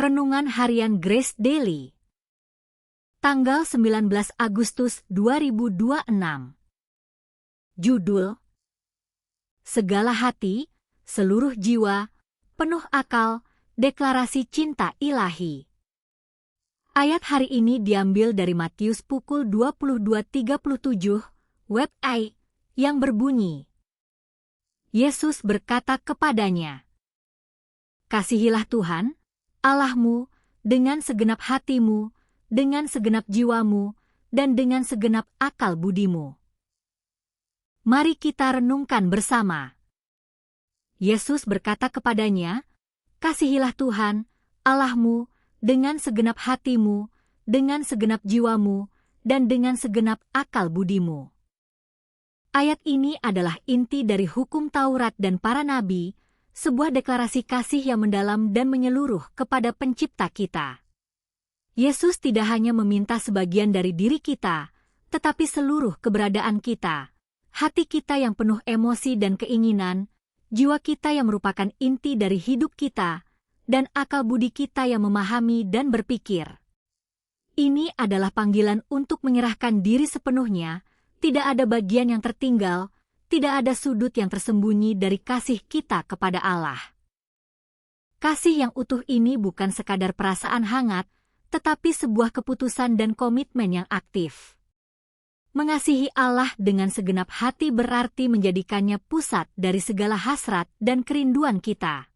Renungan Harian Grace Daily. Tanggal 19 Agustus 2026. Judul: Segala hati, seluruh jiwa, penuh akal, deklarasi cinta ilahi. Ayat hari ini diambil dari Matius pukul 22.37, web I, yang berbunyi, Yesus berkata kepadanya, "Kasihilah Tuhan, Allahmu, dengan segenap hatimu, dengan segenap jiwamu, dan dengan segenap akal budimu." Mari kita renungkan bersama. Yesus berkata kepadanya, "Kasihilah Tuhan, Allahmu, dengan segenap hatimu, dengan segenap jiwamu, dan dengan segenap akal budimu." Ayat ini adalah inti dari hukum Taurat dan para nabi, sebuah deklarasi kasih yang mendalam dan menyeluruh kepada Pencipta kita. Yesus tidak hanya meminta sebagian dari diri kita, tetapi seluruh keberadaan kita, hati kita yang penuh emosi dan keinginan, jiwa kita yang merupakan inti dari hidup kita, dan akal budi kita yang memahami dan berpikir. Ini adalah panggilan untuk menyerahkan diri sepenuhnya, tidak ada bagian yang tertinggal, tidak ada sudut yang tersembunyi dari kasih kita kepada Allah. Kasih yang utuh ini bukan sekadar perasaan hangat, tetapi sebuah keputusan dan komitmen yang aktif. Mengasihi Allah dengan segenap hati berarti menjadikannya pusat dari segala hasrat dan kerinduan kita.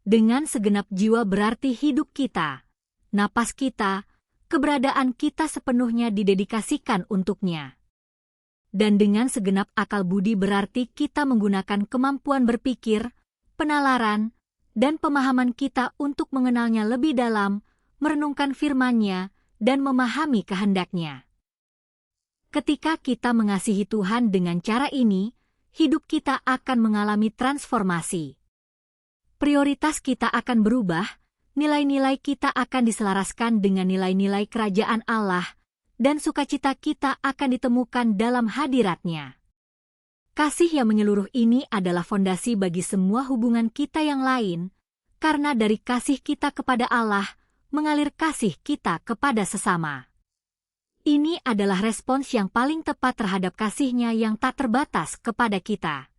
Dengan segenap jiwa berarti hidup kita, napas kita, keberadaan kita sepenuhnya didedikasikan untuknya. Dan dengan segenap akal budi berarti kita menggunakan kemampuan berpikir, penalaran, dan pemahaman kita untuk mengenalnya lebih dalam, merenungkan firman-Nya, dan memahami kehendak-Nya. Ketika kita mengasihi Tuhan dengan cara ini, hidup kita akan mengalami transformasi. Prioritas kita akan berubah, nilai-nilai kita akan diselaraskan dengan nilai-nilai kerajaan Allah, dan sukacita kita akan ditemukan dalam hadirat-Nya. Kasih yang menyeluruh ini adalah fondasi bagi semua hubungan kita yang lain, karena dari kasih kita kepada Allah, mengalir kasih kita kepada sesama. Ini adalah respons yang paling tepat terhadap kasih-Nya yang tak terbatas kepada kita.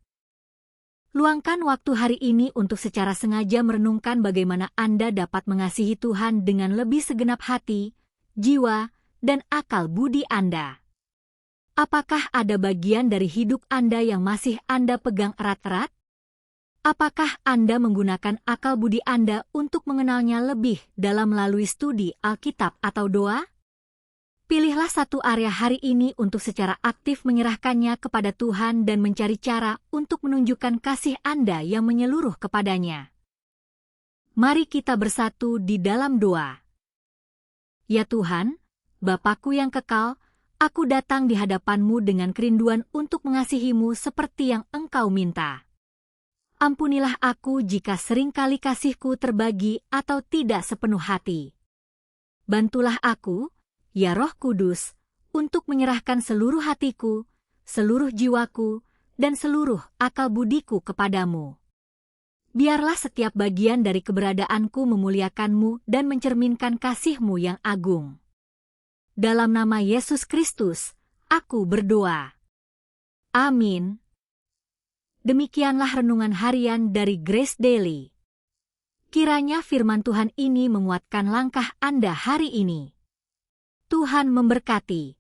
Luangkan waktu hari ini untuk secara sengaja merenungkan bagaimana Anda dapat mengasihi Tuhan dengan lebih segenap hati, jiwa, dan akal budi Anda. Apakah ada bagian dari hidup Anda yang masih Anda pegang erat-erat? Apakah Anda menggunakan akal budi Anda untuk mengenalnya lebih dalam melalui studi Alkitab atau doa? Pilihlah satu area hari ini untuk secara aktif menyerahkannya kepada Tuhan dan mencari cara untuk menunjukkan kasih Anda yang menyeluruh kepadanya. Mari kita bersatu di dalam doa. Ya Tuhan, Bapa-Ku yang kekal, aku datang di hadapan-Mu dengan kerinduan untuk mengasihi-Mu seperti yang Engkau minta. Ampunilah aku jika seringkali kasih-Ku terbagi atau tidak sepenuh hati. Bantulah aku, ya Roh Kudus, untuk menyerahkan seluruh hatiku, seluruh jiwaku, dan seluruh akal budiku kepadamu. Biarlah setiap bagian dari keberadaanku memuliakan-Mu dan mencerminkan kasih-Mu yang agung. Dalam nama Yesus Kristus, aku berdoa. Amin. Demikianlah renungan harian dari Grace Daily. Kiranya firman Tuhan ini menguatkan langkah Anda hari ini. Tuhan memberkati.